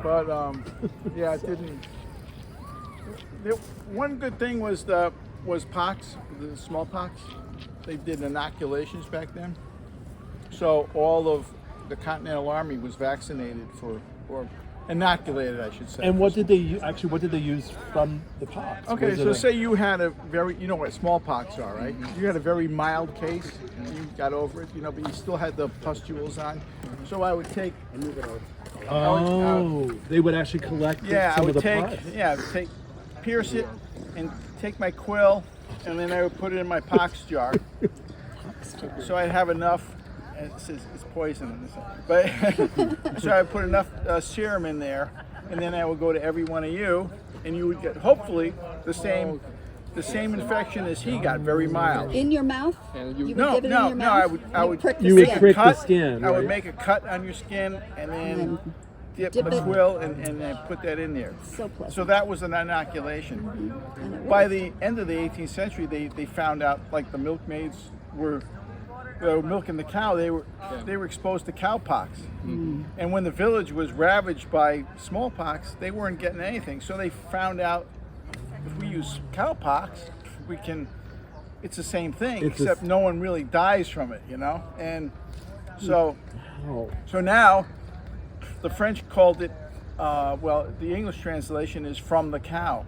But yeah, it didn't. One good thing was pox, the smallpox. They did inoculations back then, so all of the Continental Army was vaccinated or inoculated, I should say. And what did they what did they use from the pox? Okay, so say you had a very, you know what smallpox are, right? You had a very mild case, and you got over it, but you still had the pustules on. So I would take. They would actually collect some of the pus. Yeah, I would pierce it, and take my quill, and then I would put it in my pox jar. So I'd have enough. It says it's poison, but so I put enough serum in there, and then I would go to every one of you, and you would get hopefully the same infection as he got, very mild. In your mouth? No, I would prick the skin. I would make a cut on your skin, and then dip the quill and then put that in there. So pleasant. So that was an inoculation. Mm-hmm. By the end of the 18th century, they found out like the milkmaids were milking the cow. They were exposed to cowpox, and when the village was ravaged by smallpox, they weren't getting anything. So they found out if we use cowpox, it's the same thing, except no one really dies from it, And so now the French called it, the English translation is from the cow,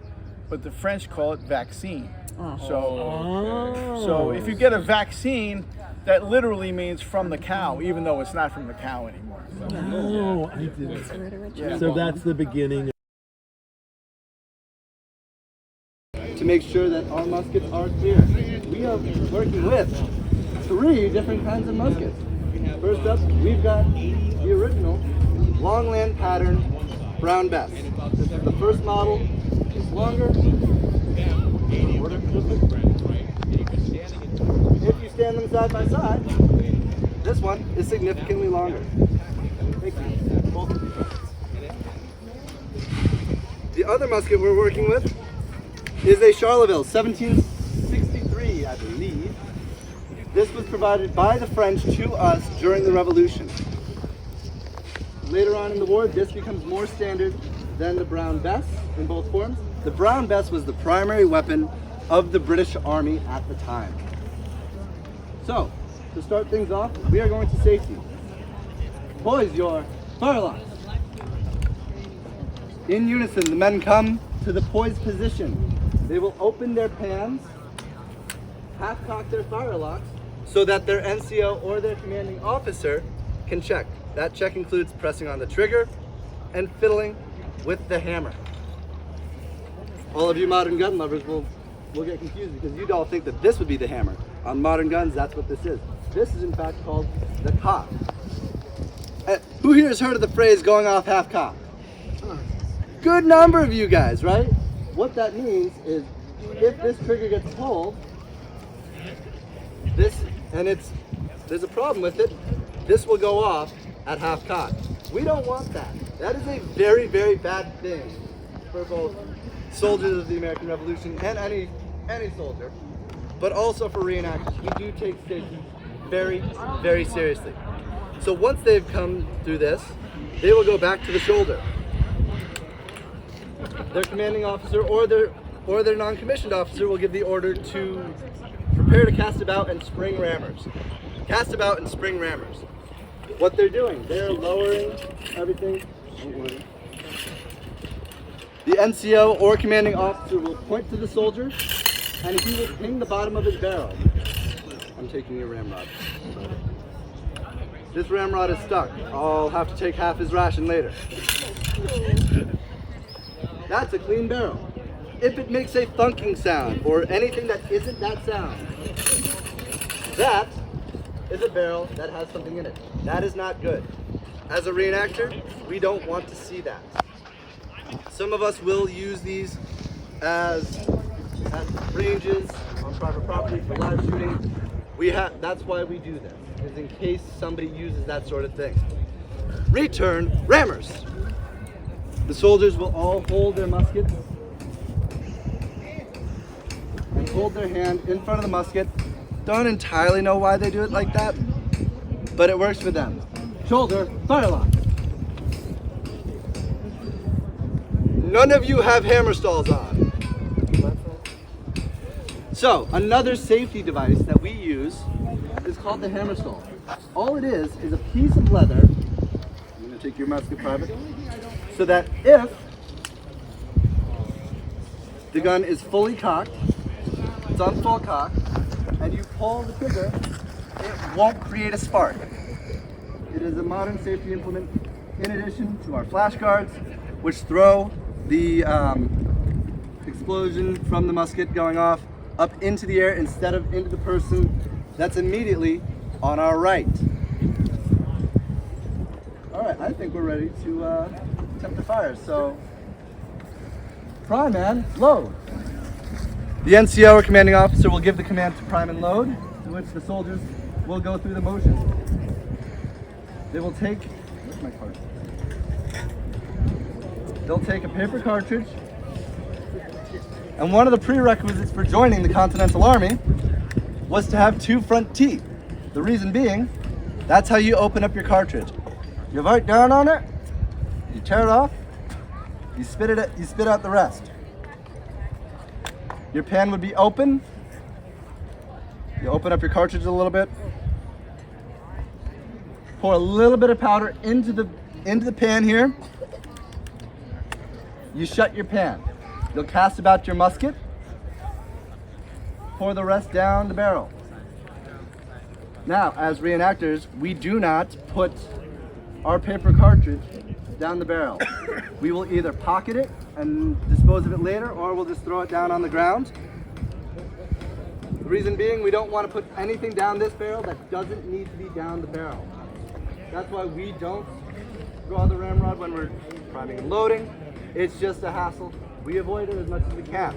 but the French call it vaccine. So if you get a vaccine, that literally means from the cow, even though it's not from the cow anymore. I didn't. Yeah. So that's the beginning. To make sure that our muskets are clear, we are working with 3 different kinds of muskets. First up, we've got the original Longland pattern Brown Bess. This is the first model. It's longer. If you stand them side by side, this one is significantly longer. The other musket we're working with is a Charleville, 1763, I believe. This was provided by the French to us during the Revolution. Later on in the war, this becomes more standard than the Brown Bess in both forms. The Brown Bess was the primary weapon of the British Army at the time. So, to start things off, we are going to safety. Poise your firelocks. In unison, the men come to the poised position. They will open their pans, half-cock their firelocks, so that their NCO or their commanding officer can check. That check includes pressing on the trigger and fiddling with the hammer. All of you modern gun lovers will get confused because you'd all think that this would be the hammer. On modern guns, that's what this is. This is in fact called the cock. Who here has heard of the phrase going off half-cock? Good number of you guys, right? What that means is if this trigger gets pulled, there's a problem with it, this will go off at half-cock. We don't want that. That is a very, very bad thing for both soldiers of the American Revolution and any soldier, but also for reenactors. We do take safety very, very seriously. So once they've come through this, they will go back to the shoulder. Their commanding officer or their non-commissioned officer will give the order to prepare to cast about and spring rammers. Cast about and spring rammers. What they're doing, they're lowering everything. Don't worry. The NCO or commanding officer will point to the soldier and he will ping the bottom of his barrel. I'm taking your ramrod. This ramrod is stuck. I'll have to take half his ration later. That's a clean barrel. If it makes a thunking sound or anything that isn't that sound, that is a barrel that has something in it. That is not good. As a reenactor, we don't want to see that. Some of us will use these as ranges on private property for live shooting. That's why we do this, is in case somebody uses that sort of thing. Return rammers. The soldiers will all hold their muskets and hold their hand in front of the musket. Don't entirely know why they do it like that, but it works for them. Shoulder, firelock. None of you have hammer stalls on. So, another safety device that we use is called the hammer stall. All it is a piece of leather. I'm going to take your musket, Private. So that if the gun is fully cocked, it's on full cock, and you pull the trigger, it won't create a spark. It is a modern safety implement in addition to our flash guards, which throw the explosion from the musket going off up into the air instead of into the person that's immediately on our right. All right, I think we're ready to attempt the fire. So, prime, man, load. The NCO or commanding officer will give the command to prime and load, to which the soldiers will go through the motions. They will take, where's my card? They'll take a paper cartridge, and one of the prerequisites for joining the Continental Army was to have 2 front teeth. The reason being, that's how you open up your cartridge. You bite down on it, you tear it off, you spit out the rest. Your pan would be open. You open up your cartridge a little bit, pour a little bit of powder into the pan here. You shut your pan. You'll cast about your musket, pour the rest down the barrel. Now, as reenactors, we do not put our paper cartridge down the barrel. We will either pocket it and dispose of it later, or we'll just throw it down on the ground. The reason being, we don't want to put anything down this barrel that doesn't need to be down the barrel. That's why we don't draw the ramrod when we're priming and loading. It's just a hassle. We avoid it as much as we can.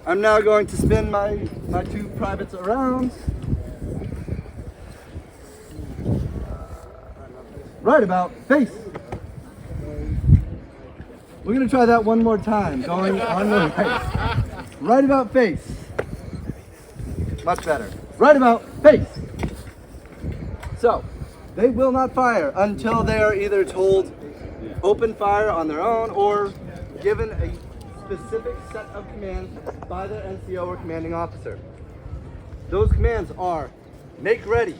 I'm now going to spin my 2 privates around. Right about face. We're going to try that one more time, going on the right. Right about face. Much better. Right about face. So, they will not fire until they are either told open fire on their own or given a specific set of commands by their NCO or commanding officer. Those commands are make ready,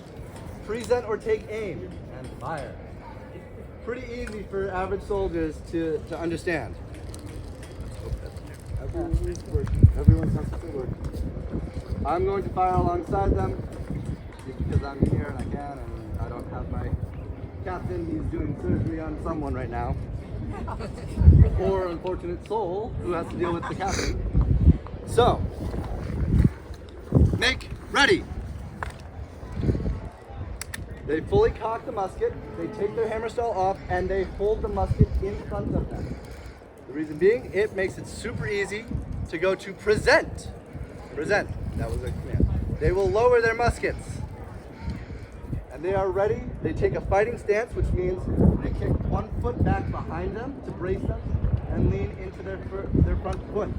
present or take aim, and fire. Pretty easy for average soldiers to understand. Everyone has to work. I'm going to fire alongside them just because I'm here and I can, and I don't have my captain. He's doing surgery on someone right now. Poor unfortunate soul who has to deal with the captain. So, make ready. They fully cock the musket, they take their hammer stall off, and they hold the musket in front of them. The reason being, it makes it super easy to go to present. Present, that was a command. They will lower their muskets. And they are ready. They take a fighting stance, which means they kick 1 foot back behind them to brace them and lean into their front foot.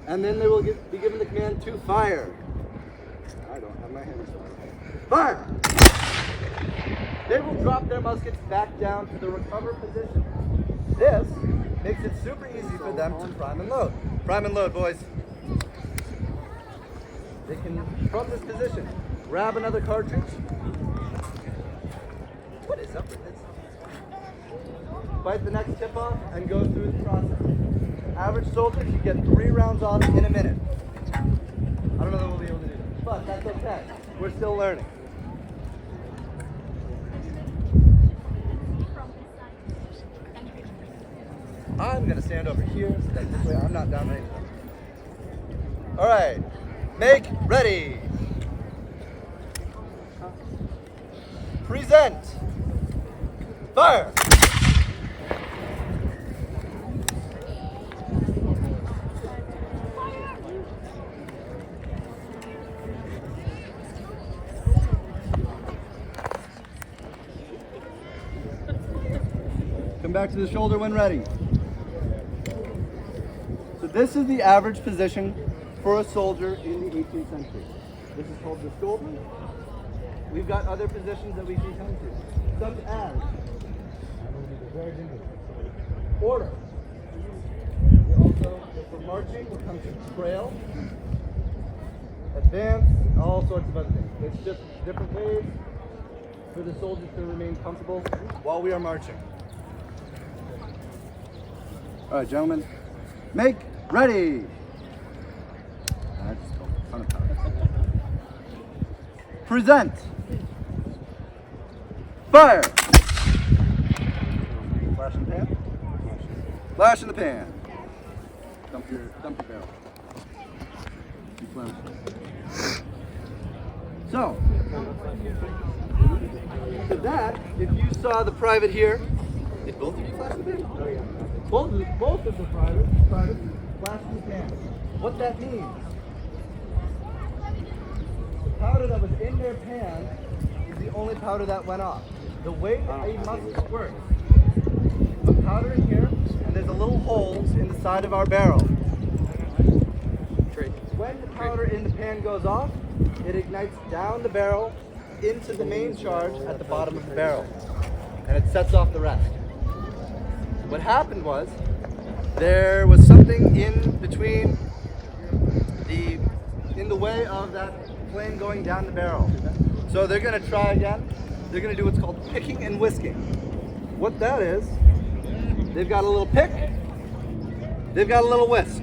And then they will be given the command to fire. I don't have my hammer stall. Fire! They will drop their muskets back down to the recover position. This makes it super easy for them to prime and load. Prime and load, boys. They can, from this position, grab another cartridge. What is up with this? Bite the next tip off and go through the process. Average soldiers, you get 3 rounds off in a minute. I don't know that we'll be able to do that, but that's okay. We're still learning. I'm gonna stand over here so that this way I'm not down right now. All right, make ready. Present. Fire. Come back to the shoulder when ready. So this is the average position for a soldier in the 18th century. This is called the shoulder. We've got other positions that we can come to, such as order. We also, if we're marching, we'll come to trail, advance, all sorts of other things. It's just different ways for the soldiers to remain comfortable while we are marching. All right, gentlemen, make ready. I just told a ton of power. Present. Fire. Flash in the pan. Flash in the pan. Dump your barrel. Keep flashing. So, for that, if you saw the private here, did both of you flash in the pan? Both of the privates flash in the pan. What that means, the powder that was in their pan is the only powder that went off. The way a musket works, put powder in here, and there's a little hole in the side of our barrel. When the powder in the pan goes off, it ignites down the barrel into the main charge at the bottom of the barrel, and it sets off the rest. What happened was, there was something in between in the way of that flame going down the barrel. So they're gonna try again. They're gonna do what's called picking and whisking. What that is, they've got a little pick, they've got a little whisk.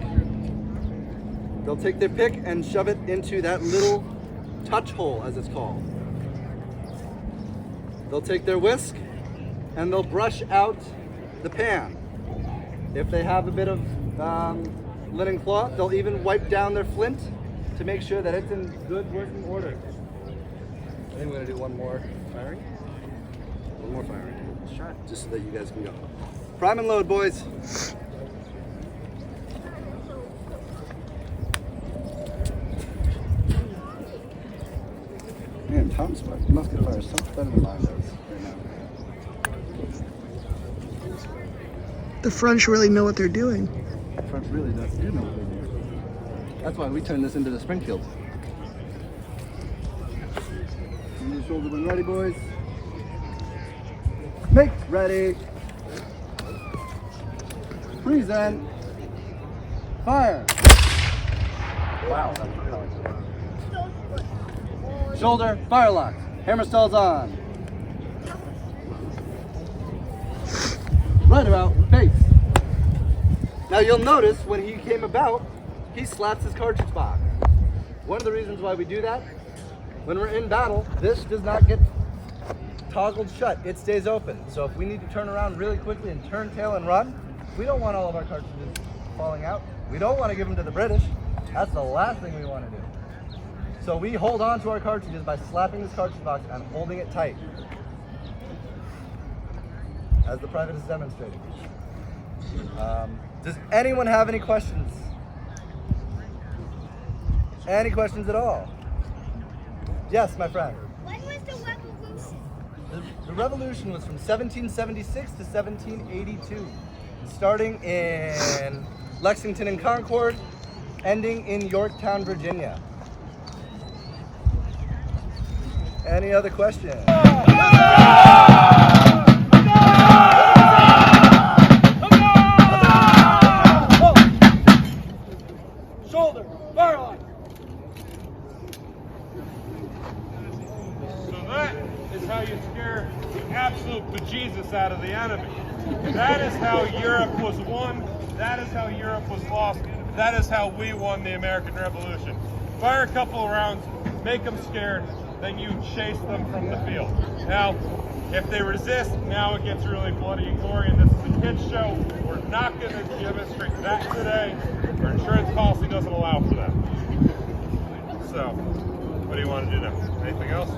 They'll take their pick and shove it into that little touch hole, as it's called. They'll take their whisk and they'll brush out the pan. If they have a bit of linen cloth, they'll even wipe down their flint to make sure that it's in good working order. I think we're gonna do one more firing. One more firing. Sure. Just so that you guys can go. Prime and load, boys. Man, Tom's musket fire is so much better than mine does right now. The French really know what they're doing. The French really do know what they're doing. That's why we turned this into the Springfield. Use your shoulder when ready, boys. Make ready. Present. Fire. Wow. Shoulder, fire lock. Hammer stalls on. Right about face. Now you'll notice when he came about, he slaps his cartridge box. One of the reasons why we do that, when we're in battle, this does not get toggled shut. It stays open. So if we need to turn around really quickly and turn tail and run, we don't want all of our cartridges falling out. We don't want to give them to the British. That's the last thing we want to do. So we hold on to our cartridges by slapping this cartridge box and holding it tight, as the private is demonstrating. Does anyone have any questions? Any questions at all? Yes, my friend. When was the revolution? The revolution was from 1776 to 1782, starting in Lexington and Concord, ending in Yorktown, Virginia. Any other questions? Shoulder, fire line. So that is how you scare the absolute bejesus out of the enemy. That is how Europe was won. That is how Europe was lost. That is how we won the American Revolution. Fire a couple of rounds, make them scared, then you chase them from the field. Now, if they resist, now it gets really bloody and gory, and this is a kid's show. We're not going to demonstrate that today. Our insurance policy doesn't allow for that. So, what do you want to do now? Anything else?